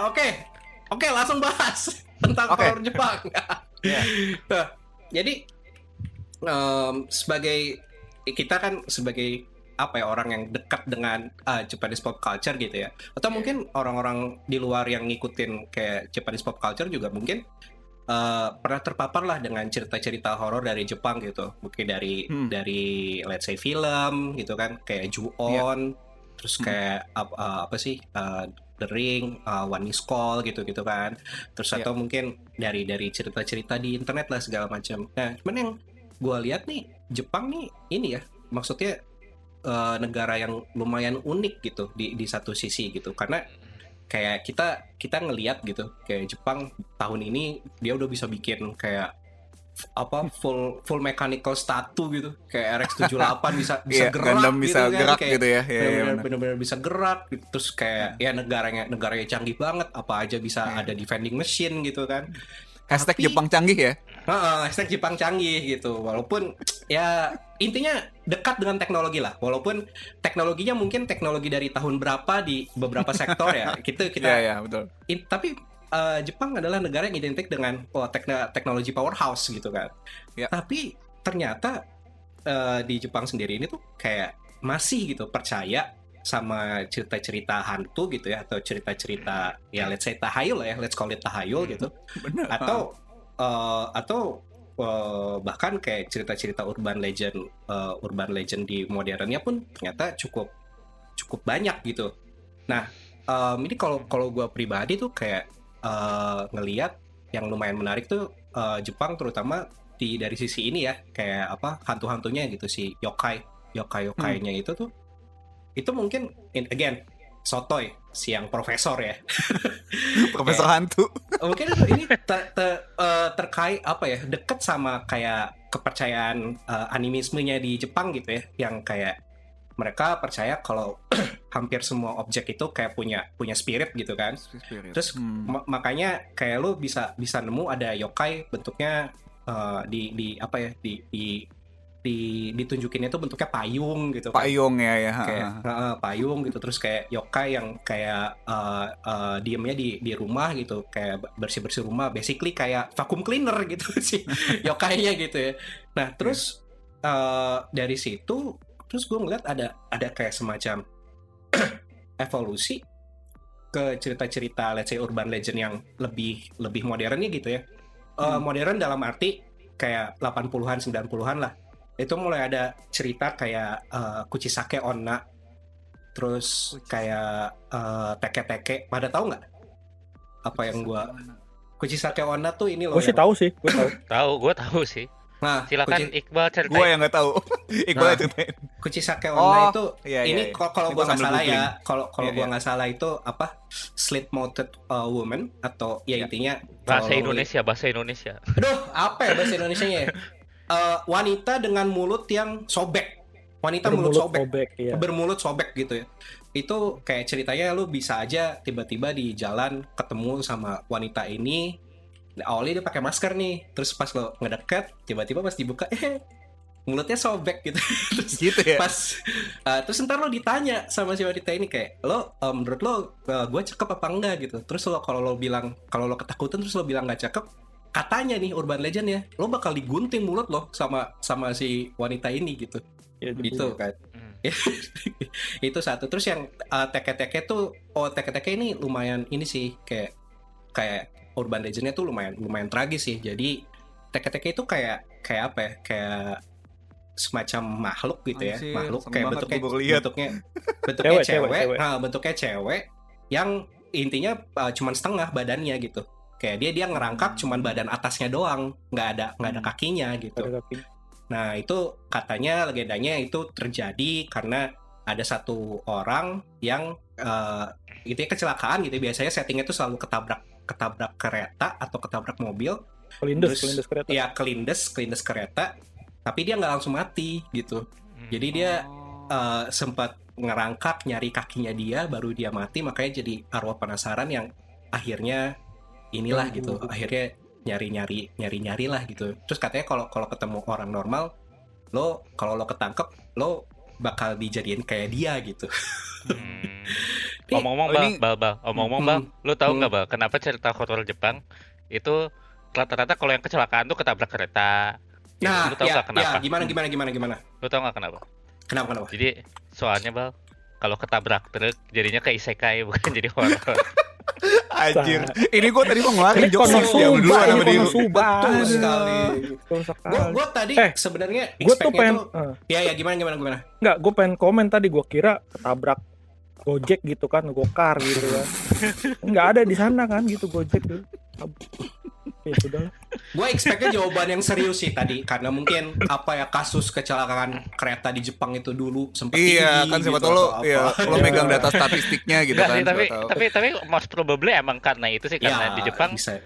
oke. Oke, langsung bahas tentang horor Jepang. Yeah. Nah, jadi sebagai kita kan sebagai apa ya, orang yang dekat dengan Japanese pop culture gitu ya, atau mungkin orang-orang di luar yang ngikutin kayak Japanese pop culture juga mungkin pernah terpapar lah dengan cerita-cerita horor dari Jepang gitu, mungkin dari let's say film gitu kan, kayak Ju-on, terus kayak apa sih The Ring, One Is Call gitu kan, terus atau mungkin dari cerita-cerita di internet lah segala macam. Nah, cuman yang gue lihat nih, Jepang nih ini ya, maksudnya negara yang lumayan unik gitu di satu sisi gitu, karena kayak kita ngelihat gitu, kayak Jepang tahun ini dia udah bisa bikin kayak apa full mechanical statue gitu, kayak RX-78 bisa gerak Gundam gitu bisa kan, gerak kayak gitu ya. bener-bener bisa gerak gitu. Terus kayak ya negaranya canggih banget, apa aja bisa ada di vending machine gitu kan. Hashtag Tapi, Jepang canggih ya. hashtag Jepang canggih gitu. Walaupun ya intinya dekat dengan teknologi lah. Walaupun teknologinya mungkin teknologi dari tahun berapa di beberapa sektor ya. Kita ya, betul. Tapi Jepang adalah negara yang identik dengan teknologi powerhouse gitu kan. Ya. Tapi ternyata di Jepang sendiri ini tuh kayak masih gitu percaya sama cerita-cerita hantu gitu ya, atau cerita-cerita ya let's say tahayul ya, let's call it tahayul gitu. Bener. Atau bahkan kayak cerita-cerita urban legend di modernnya pun ternyata cukup banyak gitu. Nah, ini kalau gue pribadi tuh kayak ngelihat yang lumayan menarik tuh Jepang, terutama dari sisi ini ya, kayak apa, hantu-hantunya gitu, si yokai-yokainya itu mungkin again sotoy si yang profesor ya. Profesor hantu. Mungkin ini terkait apa ya, deket sama kayak kepercayaan animismenya di Jepang gitu ya, yang kayak mereka percaya kalau hampir semua objek itu kayak punya spirit gitu kan. Terus makanya kayak lu bisa nemu ada yokai bentuknya di apa ya, ditunjukinnya itu bentuknya payung gitu kan. Payung ya. Kayak payung gitu, terus kayak yokai yang kayak diemnya di rumah gitu, kayak bersih rumah, basically kayak vacuum cleaner gitu sih yokainya gitu ya. Nah terus dari situ terus gue ngeliat ada kayak semacam evolusi ke cerita-cerita let's say urban legend yang lebih modernnya gitu ya. Modern dalam arti kayak 80-an 90-an lah. Itu mulai ada cerita kayak Kuchisake Onna, terus kayak teke-teke. Pada tahu nggak apa yang gua Kuchisake Onna tuh ini loh? Gue sih tahu sih, Gue tahu sih. Nah, silakan Iqbal ceritain. Gue yang nggak tahu. Iqbal ceritain. Kuchisake Onna itu ini kalau Itu gua nggak salah googling. ya, kalau gua nggak salah itu apa, slit-mouthed woman, atau ya intinya bahasa Indonesia. Aduh, apa ya bahasa Indonesianya ya? Wanita dengan mulut yang sobek. Wanita mulut sobek. Ya. Bermulut sobek gitu ya. Itu kayak ceritanya lu bisa aja tiba-tiba di jalan ketemu sama wanita ini. Awalnya dia pakai masker nih. Terus pas lo ngedeket, tiba-tiba pas dibuka mulutnya sobek gitu. Terus gitu ya. Terus ntar lo ditanya sama si wanita ini kayak, lo menurut lo gue cakep apa enggak gitu. Terus kalau lo ketakutan terus lo bilang nggak cakep, katanya nih urban legend ya, lo bakal digunting mulut lo sama si wanita ini gitu. Ya, gitu kan. Itu satu. Terus yang teke-teke tuh, teke-teke ini lumayan ini sih, kayak urban legendnya tuh lumayan tragis sih. Jadi teke-teke itu kayak apa ya, kayak semacam makhluk gitu ya. Makhluk kayak bentuknya cewek. Nah, bentuknya cewek yang intinya cuman setengah badannya gitu. Kayak dia ngerangkak cuman badan atasnya doang, nggak ada kakinya gitu. Nah itu katanya, legendanya itu terjadi karena ada satu orang yang itu kecelakaan gitu. Biasanya settingnya itu selalu ketabrak kereta atau ketabrak mobil. Kelindes kereta. Ya kelindes kereta, tapi dia nggak langsung mati gitu. Jadi dia sempat ngerangkak nyari kakinya dia, baru dia mati. Makanya jadi arwah penasaran yang akhirnya inilah gitu, akhirnya nyari lah gitu. Terus katanya kalau ketemu orang normal, kalau lo ketangkep, lo bakal dijadiin kayak dia gitu. Hmm. Tapi- Omong-omong Oh, ini- Bal, omong-omong Bal, lu tahu Hmm. nggak Bal, kenapa cerita horor Jepang itu rata-rata kalau yang kecelakaan tuh ketabrak kereta? Gitu. Nah, Lu tahu nggak kenapa? gimana? Lu tahu nggak kenapa? Kenapa? Jadi soalnya Bal, kalau ketabrak truk jadinya kayak isekai bukan jadi horor. Anjir. Ini gue tadi mau ngeluarin Ini jokes Konosuba, yang dulu ini sama dia. Konosuba. Betul sekali. Betul sekali. Gue tadi Eh, sebenarnya Gue tuh expect-nya pengen, tuh, ya gimana? nggak, gue pengen komen tadi, gue kira ketabrak Gojek gitu kan, Gokar gitu kan. Nggak ada di sana kan gitu Gojek tuh. Ya sudah lah. Gue expect-nya jawaban yang serius sih tadi, karena mungkin kasus kecelakaan kereta di Jepang itu dulu sempat Iya, tinggi kan siapa gitu, tahu lo, atau ya, apa. lo megang data statistiknya gitu Nggak kan. sih, tapi, siapa tahu. tapi most probably emang karena itu sih, karena di Jepang bisa.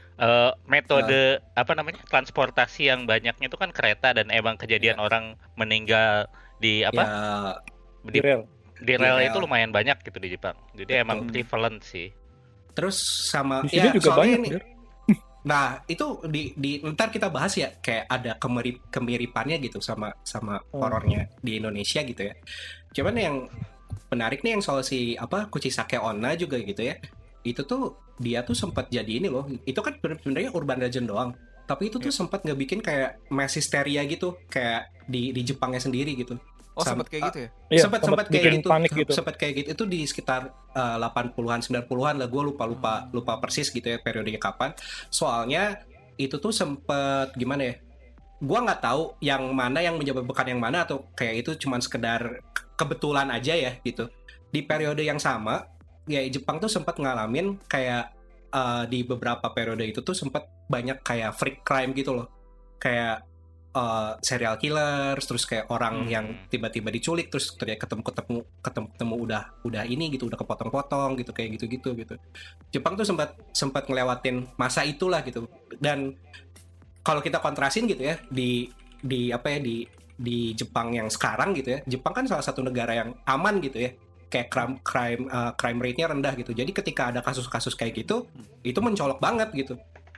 metode apa namanya transportasi yang banyaknya itu kan kereta, dan emang kejadian orang meninggal di apa Ya, di, Di rel. di rel Di itu rel. lumayan banyak gitu di Jepang. Jadi emang Betul. prevalent sih. terus sama Di sini juga soalnya banyak. ini, Dir. nah itu di ntar kita bahas ya, kayak ada kemiripannya gitu sama horornya di Indonesia gitu ya. Cuman yang menarik nih yang soal si Kuchisake Onna juga gitu ya. Itu tuh dia tuh sempat jadi ini loh. Itu kan sebenarnya urban legend doang. Tapi itu tuh sempat ngebikin kayak mass hysteria gitu, kayak di Jepangnya sendiri gitu. Oh, sempat kayak gitu ya? Iya, sempat sempat kayak bikin gitu, panik gitu. sempat kayak gitu. Itu di sekitar 80-an 90-an lah, gue lupa persis gitu ya periodenya kapan. Soalnya itu tuh sempat gimana ya, gue nggak tahu yang mana yang menyebabkan yang mana, atau kayak itu cuman sekedar kebetulan aja ya gitu. Di periode yang sama ya, Jepang tuh sempat ngalamin kayak di beberapa periode itu tuh sempat banyak kayak freak crime gitu loh, kayak serial killer, terus kayak orang yang tiba-tiba diculik, terus ternyata ketemu udah ini gitu, udah kepotong-potong gitu, kayak gitu. Jepang tuh sempat ngelewatin masa itulah gitu. Dan kalau kita kontrasin gitu ya, di Jepang yang sekarang gitu ya, Jepang kan salah satu negara yang aman gitu ya, kayak crime rate-nya rendah gitu. Jadi ketika ada kasus-kasus kayak gitu, itu mencolok banget gitu.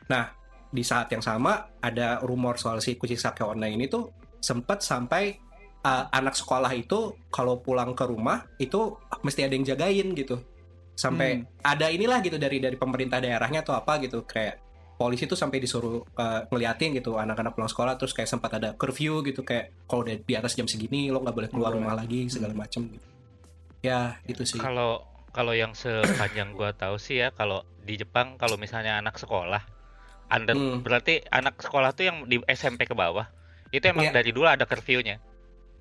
Nah, di saat yang sama ada rumor soal si Kuchisake Onna ini tuh sempat sampai anak sekolah itu kalau pulang ke rumah itu mesti ada yang jagain gitu. Sampai ada inilah gitu dari pemerintah daerahnya atau apa gitu, kayak polisi tuh sampai disuruh ngeliatin gitu anak-anak pulang sekolah, terus kayak sempat ada curfew gitu, kayak kalau udah di atas jam segini lo nggak boleh keluar rumah lagi segala macem gitu. Ya gitu sih. Kalau yang sepanjang gua tahu sih ya, kalau di Jepang kalau misalnya anak sekolah berarti anak sekolah tuh yang di SMP ke bawah itu emang dari dulu ada curfew-nya.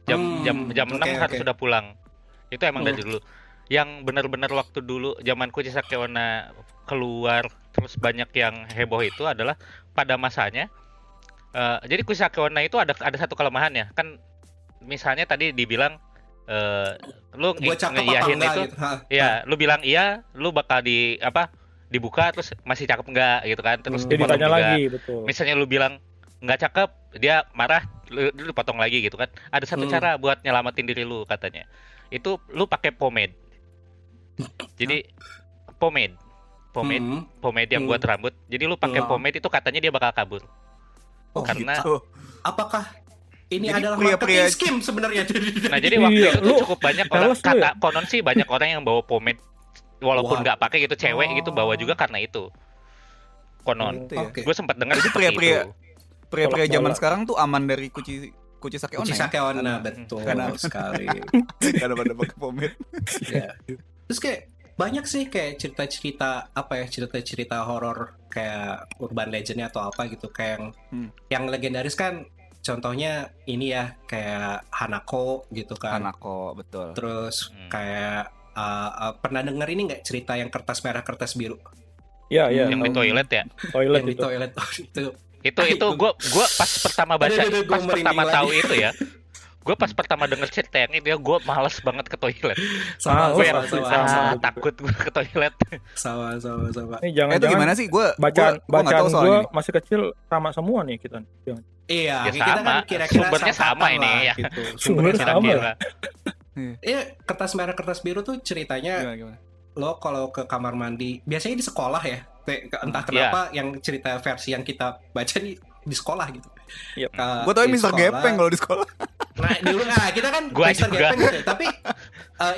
Jam 6 harus sudah pulang. Itu emang dari dulu. Yang benar-benar waktu dulu zaman Kuchisake Onna keluar terus banyak yang heboh itu adalah pada masanya. Jadi Kuchisake Onna itu ada satu kelemahannya. Kan misalnya tadi dibilang lu ngeiyahin itu gitu. ya, lu bilang iya, lu bakal dibuka terus masih cakep enggak gitu kan, terus Jadi dipotong ditanya juga. lagi, betul. Misalnya lu bilang nggak cakep, dia marah, lu potong lagi gitu kan. Ada satu cara buat nyelamatin diri lu katanya, itu lu pakai pomade. Jadi pomade yang buat rambut. Jadi lu pakai pomade itu katanya dia bakal kabur. Karena gitu. Apakah ini Jadi adalah pria-pria- marketing scheme sebenarnya? nah jadi waktu Iya, itu tuh lu cukup banyak orang, sales lu ya? konon sih banyak orang yang bawa pomade walaupun Wah. nggak pakai gitu, cewek gitu bawa juga karena itu. Konon. Gitu ya. Oke. Gue sempat dengar Jadi seperti pria-pria- itu. Pria-pria Tolak zaman bola. sekarang tuh aman dari Kuchisake Onna. Kuchisake Onna, betul Karena- sekali. Karena pada pakai pomade. Ya. Terus kayak banyak sih kayak cerita-cerita horor kayak urban legendnya atau apa gitu, kayak yang legendaris kan, contohnya ini ya kayak Hanako gitu kan. Hanako, betul. Terus kayak pernah denger ini nggak cerita yang kertas merah kertas biru Iya, iya. Yang di toilet ya. Toilet yang di itu. toilet? Oh, itu Itu gue pas pertama baca, Aduh, gua pas merinding pertama lagi. tahu itu ya. Gue pas pertama denger cerita yang itu ya, gue males banget ke toilet. sama Males, Gue yang asli, sama. takut gue ke toilet. sama. Ini Itu jangan-jangan gimana sih? Gue bacaan nggak tahu soal gue ini. masih kecil sama semua nih kita. Jangan. Iya, Ya kita kan sama. kira-kira Sumbernya sama sangkatan ini lah, ya. gitu. Sumber Sumbernya sama. Kira-kira. Iya, kertas merah kertas biru tuh ceritanya Gimana? lo kalau ke kamar mandi biasanya di sekolah ya, entah kenapa yang cerita versi yang kita baca di sekolah gitu. Yep. Gue tau Di Mr. sekolah. Gepeng kalau di sekolah. Nah, dulu kita kan Gua Mr. juga. Gepeng gitu. Tapi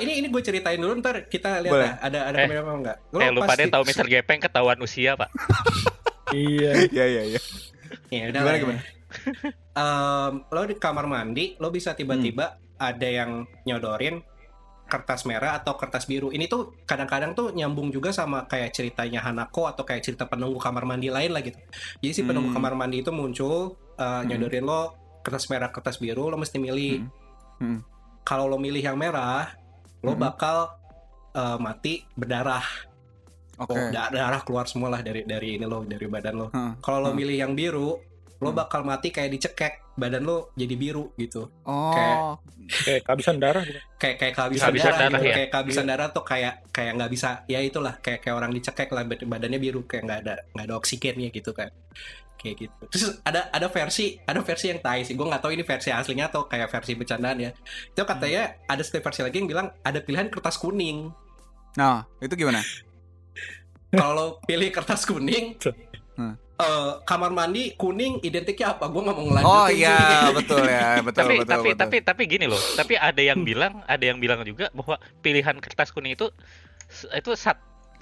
ini gue ceritain dulu, ntar kita lihat Boleh. lah ada komen apa enggak. Lu pada tahu Mr. Gepeng ketahuan usia, Pak. Iya. Iya. Ya udah. Gimana, lah ya. gimana? Lo di kamar mandi, lo bisa tiba-tiba ada yang nyodorin kertas merah atau kertas biru. Ini tuh kadang-kadang tuh nyambung juga sama kayak ceritanya Hanako atau kayak cerita penunggu kamar mandi lain lah gitu. Jadi si penunggu kamar mandi itu muncul nyodorin lo kertas merah, kertas biru, lo mesti milih. Kalau lo milih yang merah, lo bakal mati berdarah. Oke. Darah keluar semua lah dari ini lo, dari badan lo. Kalau lo milih yang biru, lo bakal mati kayak dicekek, badan lo jadi biru gitu. Oh. Kayak kehabisan darah bukan? Kayak kehabisan Kehabisan darah, darah, gitu. ya? Kayak kehabisan darah tuh kayak nggak bisa, ya itulah kayak orang dicekek lah, badannya biru, kayak nggak ada oksigennya gitu kan. Kayak gitu. Terus ada versi yang tai sih. Gue nggak tahu ini versi aslinya atau kayak versi bercandaan ya. Itu katanya ada satu versi lagi yang bilang ada pilihan kertas kuning. Nah, itu gimana? Kalau pilih kertas kuning, kamar mandi kuning identiknya apa? Gue nggak mau ngelanjutin. Oh sih. iya, betul ya, betul. Tapi gini loh. Tapi ada yang bilang juga bahwa pilihan kertas kuning itu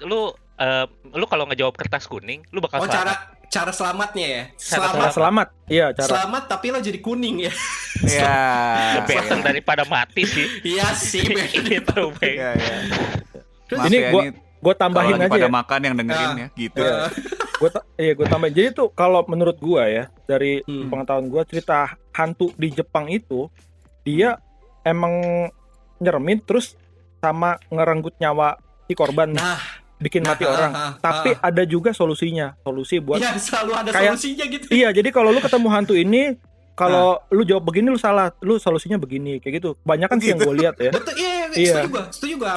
lu kalau ngejawab kertas kuning, lu bakal selamat. Cara selamatnya ya. Selamat. Iya, cara. Selamat tapi lo jadi kuning ya. Iya. Better daripada mati sih. Iya sih. Gitu, Bang. Iya. Terus Maaf ini ya, gue tambahin kalau lagi aja pada ya. makan yang dengerin ya, gitu. Gue tambahin. Jadi tuh kalau menurut gue ya, dari pengetahuan gue, cerita hantu di Jepang itu dia emang nyeremin terus sama ngerenggut nyawa si korban, bikin mati orang. Tapi ada juga solusi buat. Iya, selalu ada kayak, solusinya gitu. Iya, jadi kalau lu ketemu hantu ini, kalau lu jawab begini lu salah, lu solusinya begini, kayak gitu. Banyak kan sih yang gue lihat ya. Betul, iya. Setuju gue.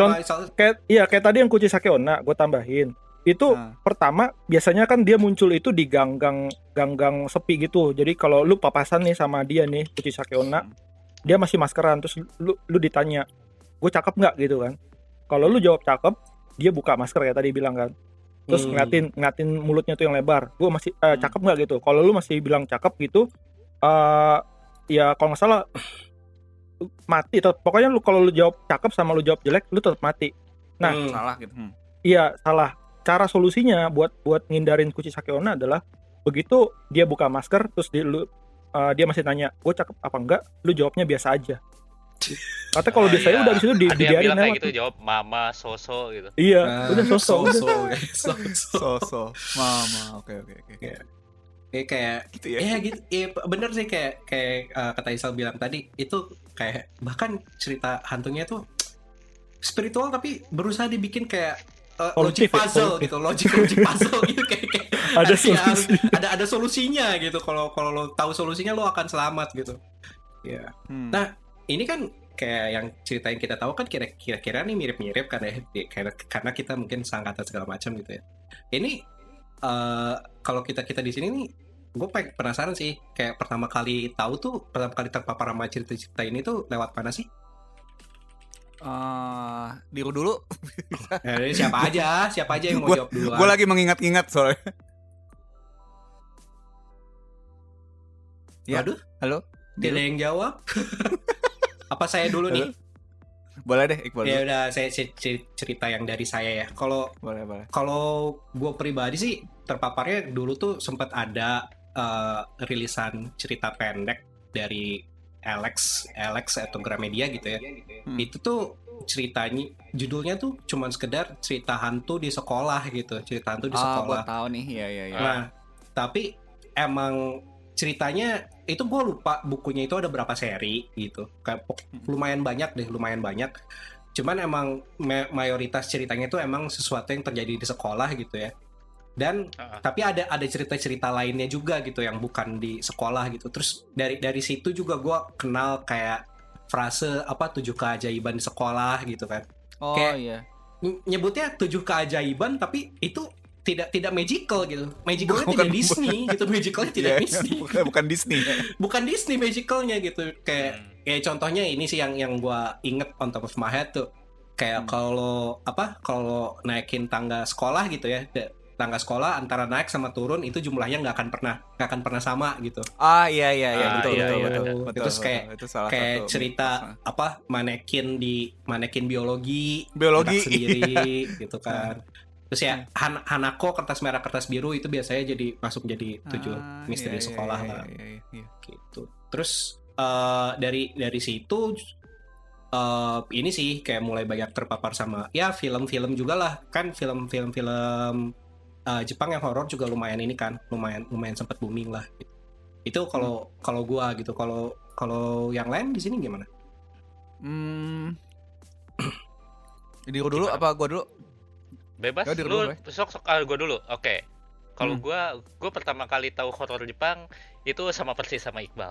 Kayak tadi yang Kuchisake Onna, gue tambahin. Itu pertama biasanya kan dia muncul itu di gang sepi gitu. Jadi kalau lu papasan nih sama dia nih, Kuchisake Onna, dia masih maskeran, terus lu ditanya, gue cakep nggak gitu kan? Kalau lu jawab cakep, dia buka masker kayak tadi bilang kan. Terus ngeliatin mulutnya tuh yang lebar. Gue masih cakep nggak gitu? Kalau lu masih bilang cakep gitu, ya kalau nggak salah mati. Pokoknya kalau lu jawab cakep sama lu jawab jelek, lu tetap mati. Nah, salah gitu. Iya, salah. Cara solusinya buat ngindarin Kuchisake Onna adalah begitu dia buka masker terus dia masih tanya, "Gue cakep apa enggak?" Lu jawabnya biasa aja. Katanya kalau biasanya udah di situ ada yang dibiarin bilang kayak lewat. gitu, jawab mama, soso gitu. Iya, udah sosok. So. Mama. Oke. Kayak Gitu ya. Ya gitu. Iya, bener sih kayak kata Isal bilang tadi, itu kayak bahkan cerita hantunya tuh spiritual tapi berusaha dibikin kayak logic puzzle gitu, logic puzzle gitu kayak Ada solusi. ada solusinya gitu. Kalau lo tahu solusinya lo akan selamat gitu. Ya. Nah, ini kan kayak yang cerita yang kita tahu kan kira-kira nih mirip-mirip kan ya, karena kita mungkin seangkatan segala macam gitu ya. Ini kalau kita di sini nih, gue penasaran sih, kayak pertama kali terpapar sama cerita ini tuh lewat mana sih? Diru dulu. Siapa aja yang mau jawab duluan. Gue lagi mengingat-ingat soalnya. Ya. Aduh, Halo. tidak ada yang jawab. Apa saya dulu nih? Boleh deh, Iqbal. Ya udah, saya cerita yang dari saya ya. Kalau gue pribadi sih terpaparnya dulu tuh sempat ada rilisan cerita pendek dari Alex atau Gramedia gitu ya. Itu tuh ceritanya, judulnya tuh cuman sekedar cerita hantu di sekolah gitu, cerita hantu di sekolah. Gue tahu nih, iya. Nah, tapi emang ceritanya itu gue lupa bukunya itu ada berapa seri gitu, kayak lumayan banyak. Cuman emang mayoritas ceritanya itu emang sesuatu yang terjadi di sekolah gitu ya. Dan tapi ada cerita-cerita lainnya juga gitu yang bukan di sekolah gitu. Terus dari situ juga gue kenal kayak frase 7 keajaiban di sekolah gitu kan. Oh kayak, iya. Nyebutnya 7 keajaiban tapi itu tidak magical gitu. Magicalnya tidak Disney gitu. Magicalnya tidak Disney. Bukan Disney. Bukan Disney magicalnya gitu. Kayak contohnya ini sih yang gue inget on top of my head tuh. Kayak kalau naikin tangga sekolah gitu ya. tangga sekolah antara naik sama turun itu jumlahnya nggak akan pernah sama gitu. Ah iya betul iya, betul iya, betul. ada. Betul, Terus kayak- betul. Itu salah Kayak satu cerita mitos. apa manekin biologi Biologi, gerak sendiri gitu kan. Terus ya Hanako kertas merah kertas biru itu biasanya jadi masuk jadi 7 misteri iya, sekolah iya, lah iya. gitu. Terus dari situ ini sih kayak mulai banyak terpapar sama ya film-film juga lah kan film Jepang yang horor juga lumayan ini kan lumayan sempat booming lah gitu. Itu kalau gua gitu kalau yang lain di sini gimana? Diri dulu Gimana? apa gua dulu? Bebas, Ya, di lu rumah, sok gue dulu. Oke. Kalau gue pertama kali tahu horor Jepang itu sama persis sama Iqbal.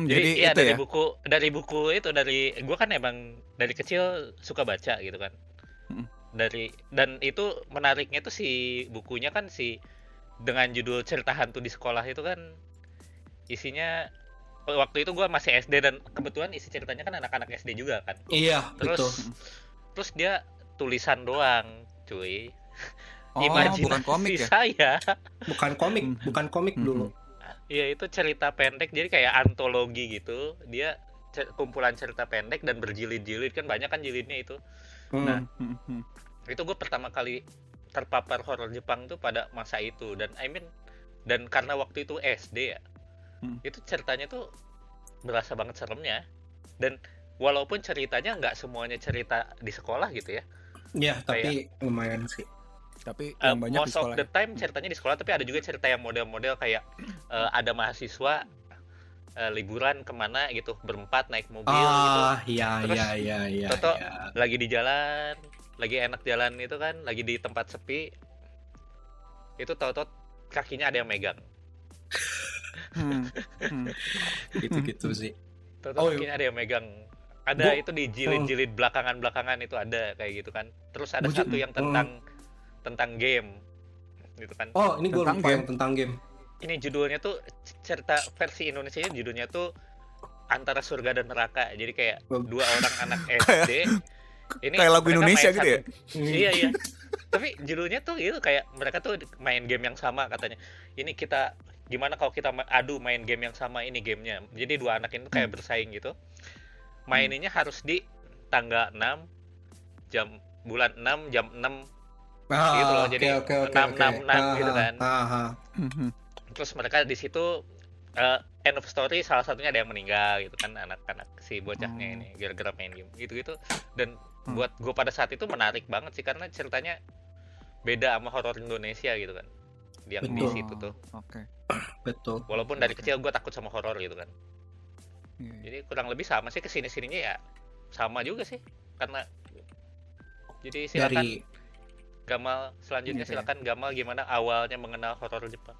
Jadi iya itu dari ya. buku itu dari gue kan emang dari kecil suka baca gitu kan. Dan itu menariknya tuh si bukunya kan dengan judul cerita hantu di sekolah itu kan isinya waktu itu gue masih SD dan kebetulan isi ceritanya kan anak-anak SD juga kan. Iya, betul. Terus dia tulisan doang, cuy. Oh, Imajinasi bukan komik ya? saya. Bukan komik dulu. Iya, itu cerita pendek jadi kayak antologi gitu. Dia kumpulan cerita pendek dan berjilid-jilid kan banyak kan jilidnya itu. Nah, itu gue pertama kali terpapar horor Jepang tuh pada masa itu dan karena waktu itu SD ya. Itu ceritanya tuh berasa banget seremnya. Dan walaupun ceritanya nggak semuanya cerita di sekolah gitu ya. Ya, tapi lumayan sih. Tapi yang banyak di Most of sekolah. the time ceritanya di sekolah, tapi ada juga cerita yang model-model kayak ada mahasiswa liburan kemana gitu, berempat naik mobil gitu. Iya. Toto lagi di jalan, lagi enak jalan itu kan, lagi di tempat sepi. Itu tahu-tahu kakinya ada yang megang. Gitu sih. Tahu-tahu kakinya ada yang megang. Ada itu di jilid-jilid belakangan-belakangan itu ada kayak gitu kan. Terus ada satu yang tentang game gitu kan. Oh, ini gue Tentang lupa game. yang tentang game. Ini judulnya tuh cerita versi Indonesianya judulnya tuh Antara Surga dan Neraka. Jadi kayak dua orang anak SD. Ini Kayak lagu mereka Indonesia main gitu ya? Iya. Tapi judulnya tuh gitu kayak mereka tuh main game yang sama katanya. Ini kita gimana kalau kita adu main game yang sama, ini gamenya. Jadi dua anak itu kayak bersaing gitu. Maininnya harus di tanggal 6 bulan 6 jam 6 gitu loh. Jadi 666 gitu kan. Terus mereka di situ end of story salah satunya ada yang meninggal gitu kan, anak-anak si bocahnya ini gara-gara main game gitu-gitu. Dan buat gue pada saat itu menarik banget sih karena ceritanya beda sama horor Indonesia gitu kan. Yang di situ tuh. Oke. Betul. Walaupun dari kecil gue takut sama horor gitu kan. Jadi kurang lebih sama sih, kesini-sininya ya sama juga sih. Karena jadi silakan Gamal selanjutnya, silakan Gamal gimana awalnya mengenal horor Jepang.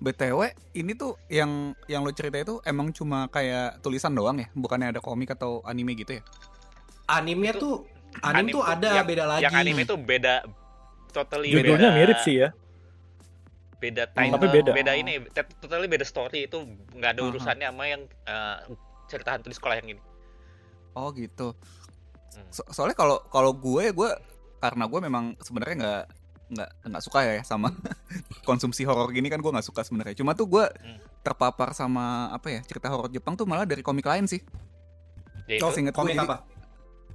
BTW ini tuh yang lo cerita itu emang cuma kayak tulisan doang ya? Bukannya ada komik atau anime gitu ya? Anime tuh ada beda lagi. Yang anime tuh beda, totally Judulnya beda. mirip sih ya. Beda title, tapi beda. ini totally beda story, itu nggak ada urusannya sama yang cerita hantu di sekolah yang ini. Oh gitu. Soalnya kalau gue karena gue memang sebenarnya nggak suka ya sama konsumsi horor gini kan, gue nggak suka sebenarnya. Cuma tuh gue terpapar sama cerita horor Jepang tuh malah dari komik lain sih. Yaitu Komik apa?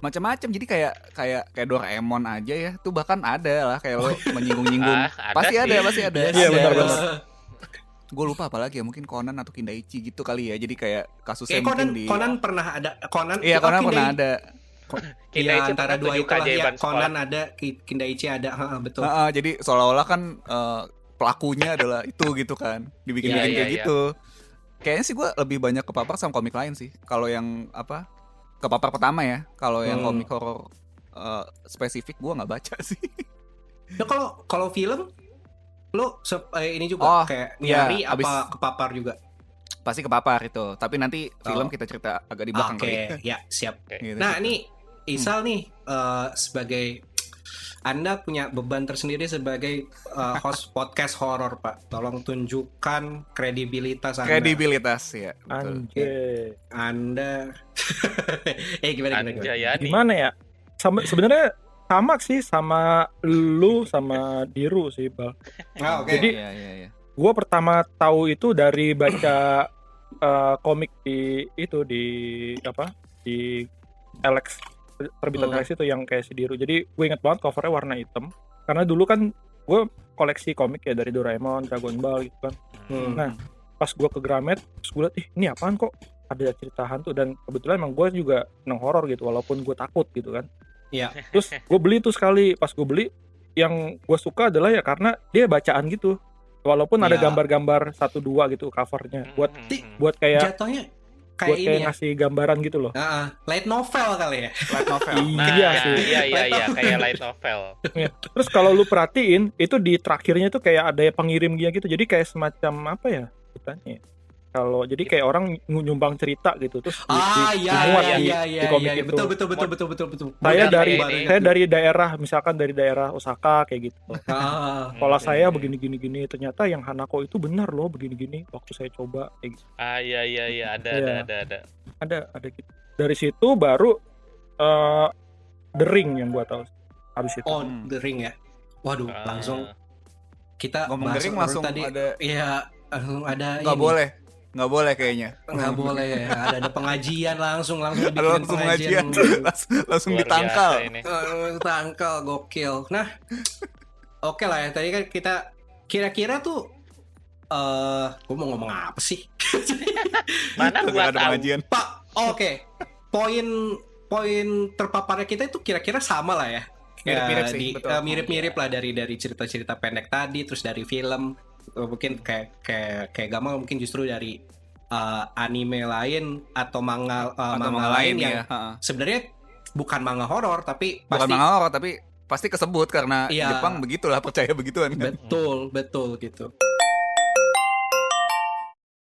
Macam-macam, jadi kayak Doraemon aja ya. Tuh bahkan ada lah kayak lo menyinggung-nyinggung. Pasti ada. Iya, benar. Gue lupa apalagi ya, mungkin Conan atau Kindaichi gitu kali ya. Jadi kayak kasusnya Conan pernah ada. Conan pernah ada. Iya, antara dua itu lah ya. keajaiban sekolah. Conan ada, Kindaichi ada, betul. Jadi seolah-olah kan pelakunya adalah itu gitu kan, dibikin kayak gitu. Kayaknya sih gue lebih banyak kepapar sama komik lain sih. Kalau yang kepapar pertama ya. Kalau yang komik horor spesifik gue nggak baca sih. Ya kalau film, lo ini juga kayak nyari apa kepapar juga? Pasti kepapar itu. Tapi nanti film kita cerita agak di belakang kali. Oke, ya siap. Gitu. Nah ini Isal nih sebagai Anda punya beban tersendiri sebagai host podcast horor, Pak. Tolong tunjukkan kredibilitas Anda. Kredibilitas ya. Betul. Anjir. Anda gimana? Gimana ya? Sebenarnya sama sih sama lu sama Diru sih, Bal. Oke. Jadi Iya. gue pertama tahu itu dari baca komik di itu di apa di Alex, terbitan Alex itu yang kayak si Diru. Jadi gue inget banget covernya warna hitam karena dulu kan gue koleksi komik ya dari Doraemon, Dragon Ball gitu kan. Nah pas gue ke Gramet terus gue liat ini apaan kok ada cerita hantu, dan kebetulan emang gue juga seneng horor gitu walaupun gue takut gitu kan. Iya. Terus gue beli tuh sekali, pas gue beli yang gue suka adalah ya karena dia bacaan gitu, walaupun ada Iya. gambar-gambar 1-2 gitu covernya buat kayak Jatuhnya buat kayak ini kayak ya. ngasih gambaran gitu loh. Light novel kali ya. Light novel. Iya sih. Iya, kayak light novel. Ya. Terus kalau lu perhatiin itu di terakhirnya tuh kayak ada pengirim gitu, jadi kayak semacam apa ya bukannya ya? Kalau jadi kayak orang nyumbang cerita gitu terus dimuat di komik itu. Betul. Saya Dari dari daerah, misalkan dari daerah Osaka kayak gitu. Kalau saya begini ternyata yang Hanako itu benar loh begini waktu saya coba kayak gitu. Iya, Ada gitu. Dari situ baru The Ring yang gua tahu. Habis itu. Oh, The Ring ya. Waduh, langsung kita Ngomong bahas The Ring horor langsung tadi. ada. Iya, ada Nggak boleh kayaknya. Nggak boleh. Ada pengajian langsung dibikin Langsung pengajian. langsung Luar ditangkal. biasa ini. Tangkal gokil. Nah, oke lah ya. Tadi kan kita kira-kira tuh gue mau ngomong apa sih? Mana gua Ada tahu. pengajian. Pak, oke. Poin terpaparnya kita itu kira-kira sama lah ya. Mirip-mirip sih, betul. Mirip-mirip lah dari cerita-cerita pendek tadi, terus dari film. Mungkin kayak Gamal mungkin justru dari anime lain atau manga lain yang sebenarnya bukan manga horor tapi Bukan pasti manga horor tapi pasti kesebut karena Iya. Jepang begitulah, percaya begituan kan. betul gitu.